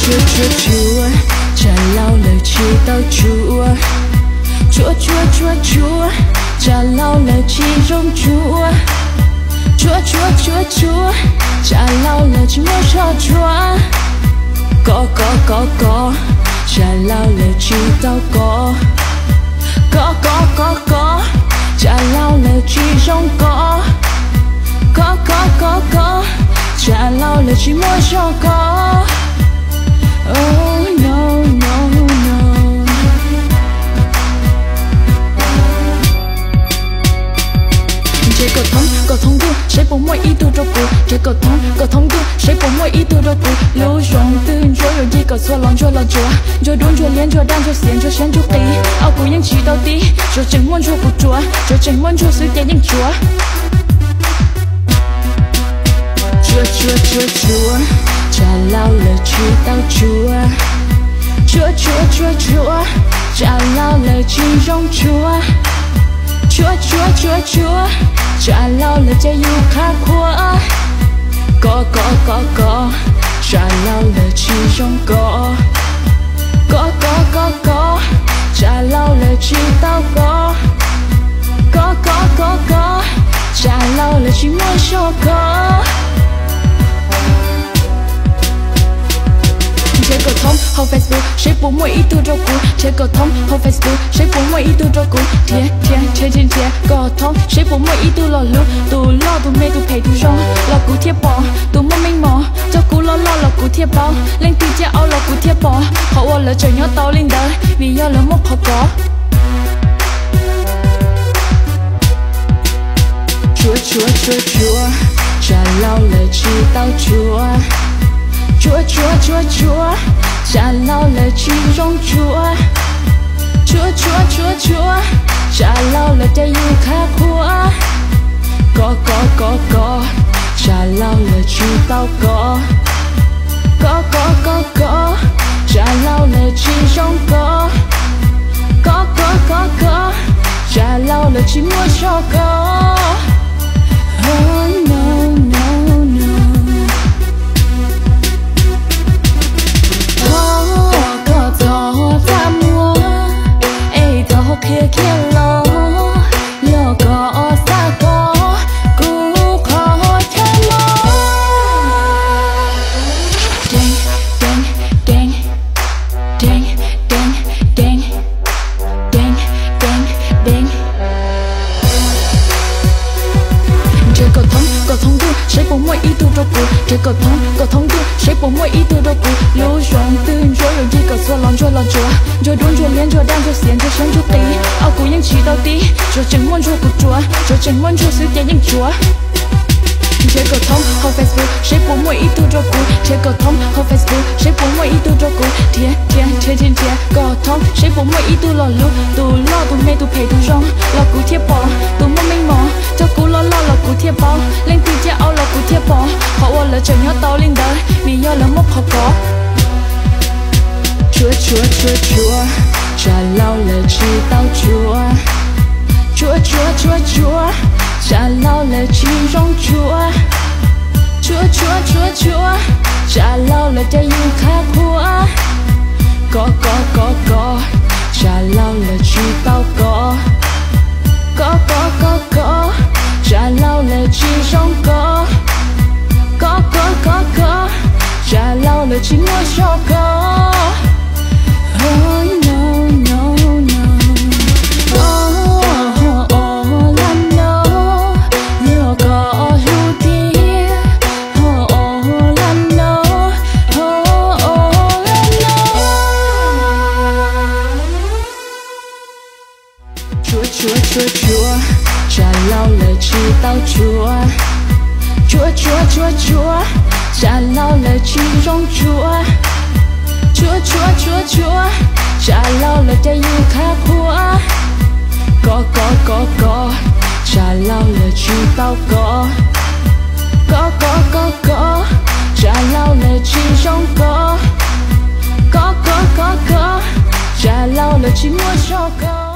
chúa trả lao lời chi tao chúa trả lao lời chi rong chúa trả lao lời chi mua cho chúa có trả lao lời chi tao có trả lao lời chi rong có trả lao lời chi mua cho có. Oh no no no. Chế cầu thông tu sẽ bỏ mọi ý tưởng trong cuộc. Chế cầu thông tu sẽ bỏ mọi ý tưởng trong cuộc. Lưu rong tương cho rồi gì cầu xóa lòng cho là chúa. Cho đốn cho liên cho đan cho xiên cho sen cho tí. Ao cụ những chỉ tao tí. Cho chẳng muốn cho cuộc chúa. Cho chẳng muốn cho sự tiền những chúa. Chúa trả lao lời chi tao chúa trả lao lời chi rong chúa trả lao lời cha yêu khá khóa có trả lao lời chi rong có trả lao lời chi tao có trả lao lời chi mua cho có. Chế cầu thông hậu Facebook sẽ bỏ mọi ý tưởng trong cuộc. Chế cầu thông hậu Facebook sẽ bỏ mọi ý tưởng trong cuộc. Thiên cầu thông sẽ bỏ mọi ý tưởng lo lú tù lo tù mê tù phê tù rong lo cú thiệp bỏ tù mơ mênh mò cho cú lo cú thiệp bao lên tù chia ao lo cú thiệp bỏ hậu ở lỡ trời nhớ tao lên đời vì do lỡ mốc họ có. Chúa trả lao lời chi tao chúa trả lao lời chi rong chúa trả lao lời cha yêu khá khóa có trả lao lời chi tao có trả lao lời chi rong có trả lao lời chi mua cho có. Oh no no no. Kia lo có xa có cú khó theo lo đen Chơi cầu thông tu sẽ bỏ mọi ý tưởng trong cuộc. Chơi cầu thông tu sẽ bỏ mọi ý tưởng trong cuộc. Lưu rong tương cho rồi gì cầu xóa lòng cho là chúa. Cho đốn cho liên cho đan cho xiên cho sen cho tí. Ao cụ những chỉ tao tí. Cho chẳng muốn cho cuộc chúa. Cho chẳng muốn cho sự tiền những chúa. Chế cầu thông hậu Facebook sẽ bỏ mọi ý tưởng trong cuộc. Chế cầu thông hậu Facebook sẽ bỏ mọi ý tưởng trong cuộc. Thiên cầu thông sẽ bỏ mọi ý tưởng lo lú tù lo tù mê tù phê tù rong lo cú thiệp bỏ tù mơ mênh mò cho cú lo cú thiệp bao lên tù chia ao lo cú thiệp bỏ họ ở lỡ trời nhớ tao lên đời vì do lỡ mốc họ có. Chúa trả lao lời chi tao chúa trả lao lời chi rong chúa trả lao lời cha yêu khá khóa có trả lao lời chi tao có trả lao lời chi rong có trả lao lời chi mua cho có. Oh no no no. Oh là no nhớ có ưu tiên. Oh là no là no. Chúa trả lao lời chi tao chúa trả lao lời chi rong chúa trả lao lời cha yêu khá khóa có trả lao lời chi tao có trả lao lời chi rong có trả lao lời chi mua cho có.